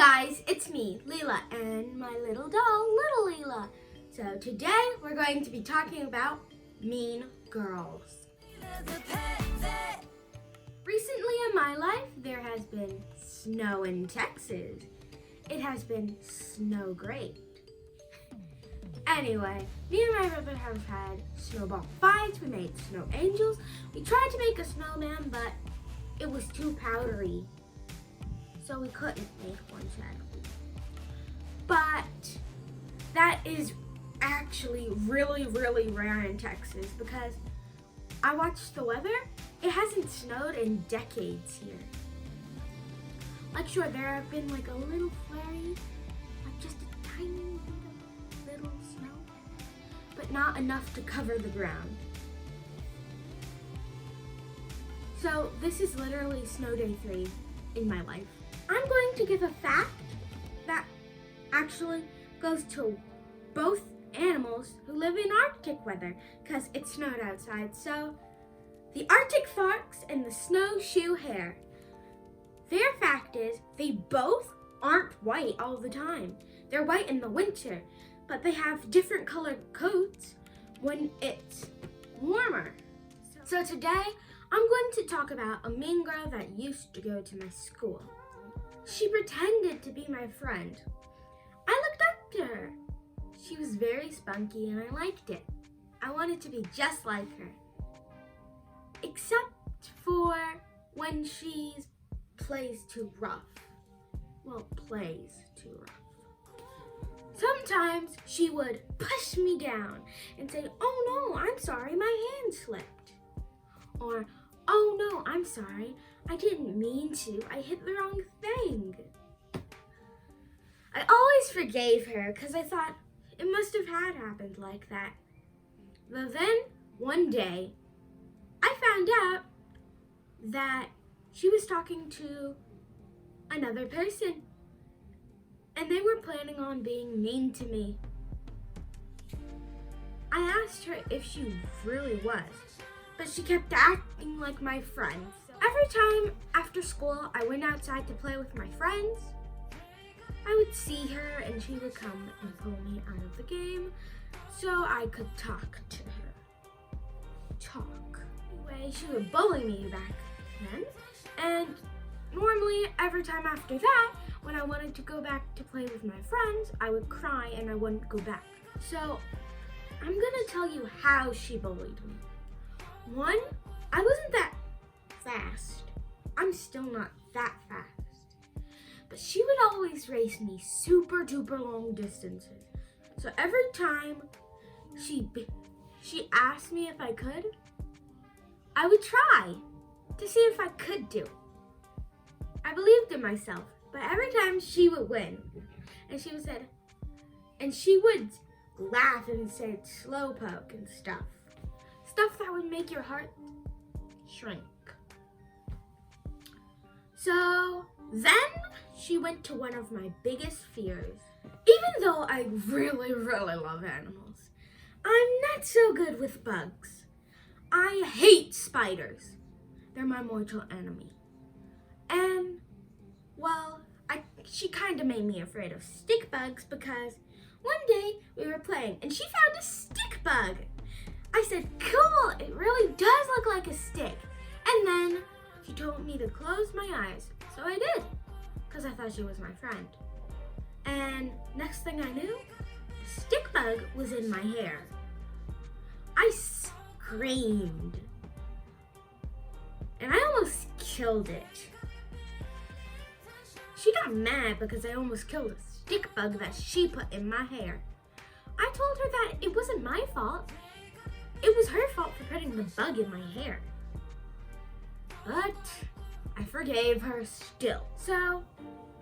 guys, it's me, Leila, and my little doll, little Leila. So today we're going to be talking about Mean Girls. Recently in my life, there has been snow in Texas. It has been snow great. Anyway, me and my brother have had snowball fights, we made snow angels, we tried to make a snowman, but it was too powdery, so we couldn't make one sadly. But that is actually really rare in Texas because I watched the weather. It hasn't snowed in decades here. Like sure, there have been like a little flurry, like just a tiny little snow, but not enough to cover the ground. So this is literally snow day 3 in my life. I'm going to give a fact that actually goes to both animals who live in Arctic weather because it snowed outside. So the Arctic fox and the snowshoe hare. Their fact is they both aren't white all the time. They're white in the winter, but they have different colored coats when it's warmer. So today I'm going to talk about a mean girl that used to go to my school. She pretended to be my friend. I looked up to her. She was very spunky and I liked it. I wanted to be just like her. Except for when she plays too rough. Well, plays too rough. Sometimes she would push me down and say, "Oh no, I'm sorry, my hand slipped." Or, "Oh no, I'm sorry, I didn't mean to, I hit the wrong thing." I always forgave her because I thought it must have had happened like that. But then, one day, I found out that she was talking to another person and they were planning on being mean to me. I asked her if she really was, but she kept acting like my friend. Every time after school I went outside to play with my friends, I would see her and she would come and pull me out of the game so I could talk to her. Anyway, she would bully me back then, and normally every time after that, when I wanted to go back to play with my friends, I would cry and I wouldn't go back. So I'm gonna tell you how she bullied me. One, I wasn't that fast. I'm still not that fast. But she would always race me super duper long distances. So every time she asked me if I could, I would try to see if I could do it. I believed in myself, but every time she would win, and she would laugh and say slowpoke and stuff that would make your heart shrink. So then she went to one of my biggest fears. Even though I really love animals, I'm not so good with bugs. I hate spiders. They're my mortal enemy. And, well, she kind of made me afraid of stick bugs because one day we were playing and she found a stick bug. I said, "Cool, it really does look like a stick." And then she told me to close my eyes, so I did, because I thought she was my friend. And next thing I knew, the stick bug was in my hair. I screamed, and I almost killed it. She got mad because I almost killed a stick bug that she put in my hair. I told her that it wasn't my fault. It was her fault for putting the bug in my hair. But I forgave her still. So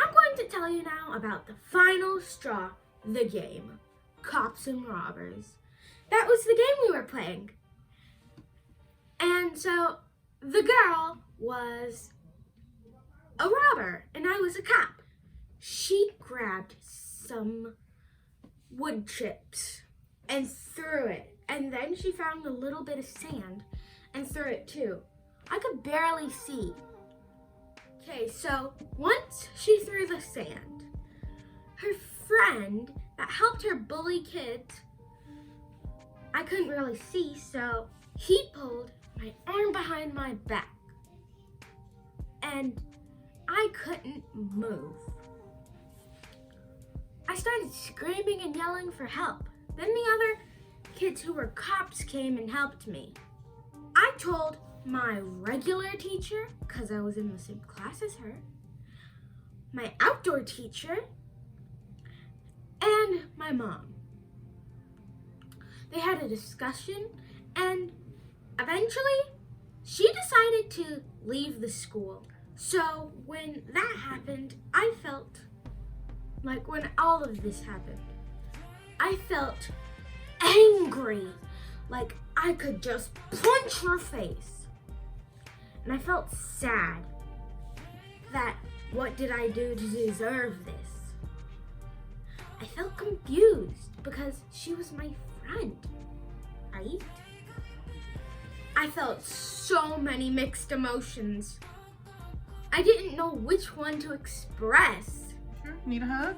I'm going to tell you now about the final straw, the game, Cops and Robbers. That was the game we were playing. And so the girl was a robber and I was a cop. She grabbed some wood chips and threw it. And then she found a little bit of sand and threw it too. I could barely see. Okay, so once she threw the sand, friend that helped her bully kids, I couldn't really see, so he pulled my arm behind my back. And I couldn't move. I started screaming and yelling for help. Then the other kids who were cops came and helped me. I told my regular teacher, because I was in the same class as her, my outdoor teacher, and my mom. They had a discussion, and eventually she decided to leave the school. So when that happened, I felt like when all of this happened, I felt angry, like I could just punch her face. And I felt sad that what did I do to deserve this? I felt confused because she was my friend, right? I felt so many mixed emotions. I didn't know which one to express. Sure. Need a hug?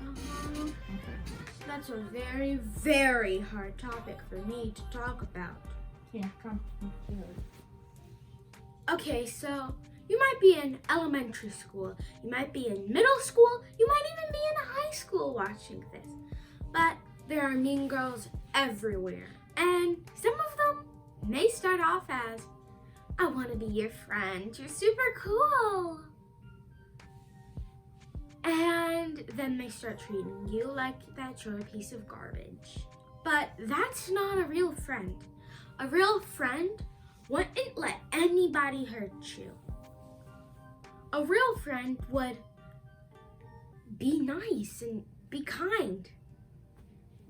Okay. That's a very, very hard topic for me to talk about. Yeah, come. Okay, so you might be in elementary school, you might be in middle school, you might even be in high school watching this. But there are mean girls everywhere. And some of them may start off as, I want to be your friend, you're super cool. And then they start treating you like that you're a piece of garbage. But that's not a real friend. A real friend wouldn't let anybody hurt you. A real friend would be nice and be kind.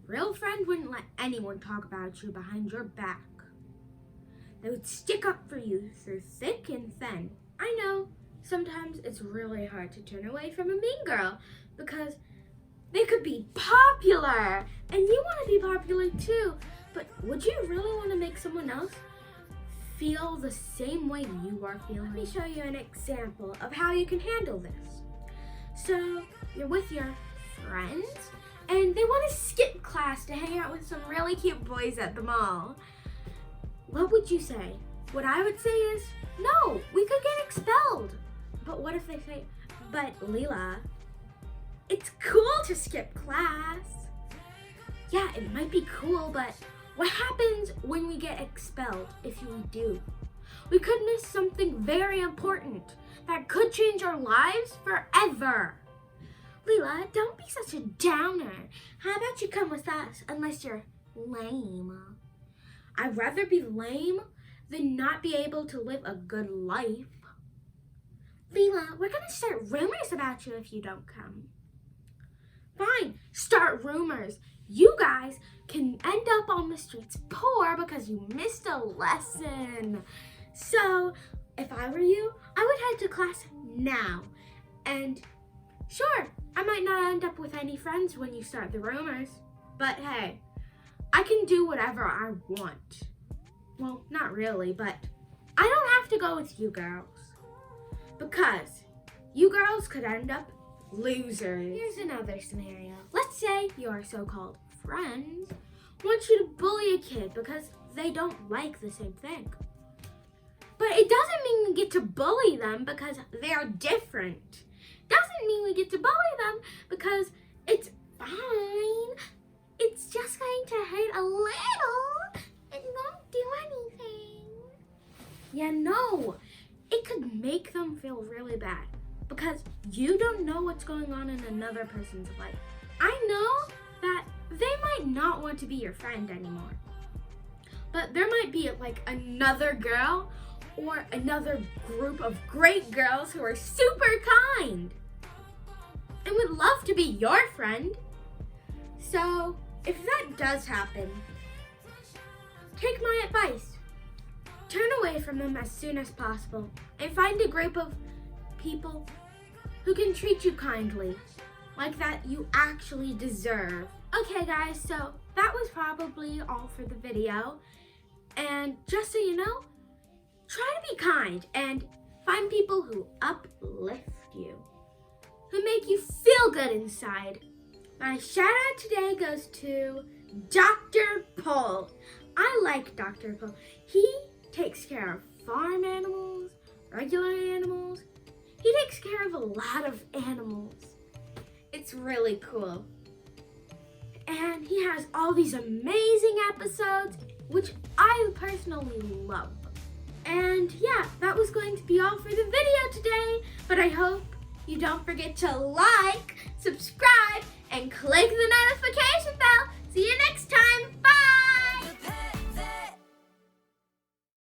A real friend wouldn't let anyone talk about you behind your back. They would stick up for you through thick and thin. I know sometimes it's really hard to turn away from a mean girl because they could be popular and you want to be popular too. But would you really want to make someone else feel the same way you are feeling? Let me show you an example of how you can handle this. So you're with your friends and they want to skip class to hang out with some really cute boys at the mall. What would you say? What I would say is, no, we could get expelled. But what if they say, but Leila, it's cool to skip class. Yeah, it might be cool, but what happens when we get expelled if we do? We could miss something very important that could change our lives forever. Leila, don't be such a downer. How about you come with us unless you're lame? I'd rather be lame than not be able to live a good life. Leila, we're gonna start rumors about you if you don't come. Fine, start rumors. You guys can end up on the streets poor because you missed a lesson. So, if I were you, I would head to class now. And sure, I might not end up with any friends when you start the rumors. But hey, I can do whatever I want. Well, not really, but I don't have to go with you girls. Because you girls could end up losers. Here's another scenario. Let's say your so-called friends want you to bully a kid because they don't like the same thing. But it doesn't mean we get to bully them because they're different. Doesn't mean we get to bully them because it's fine. It's just going to hurt a little and won't do anything. Yeah, no. It could make them feel really bad because you don't know what's going on in another person's life. I know that they might not want to be your friend anymore, but there might be like another girl or another group of great girls who are super kind and would love to be your friend. So if that does happen, take my advice. Turn away from them as soon as possible and find a group of people who can treat you kindly, like that you actually deserve. Okay guys, so that was probably all for the video. And just so you know, try to be kind and find people who uplift you, who make you feel good inside. My shout out today goes to Dr. Pole. I like Dr. Pole. He takes care of farm animals, regular animals. He takes care of a lot of animals. It's really cool. And he has all these amazing episodes, which I personally love. And yeah, that was going to be all for the video today, but I hope you don't forget to like, subscribe, and click the notification bell. See you next time.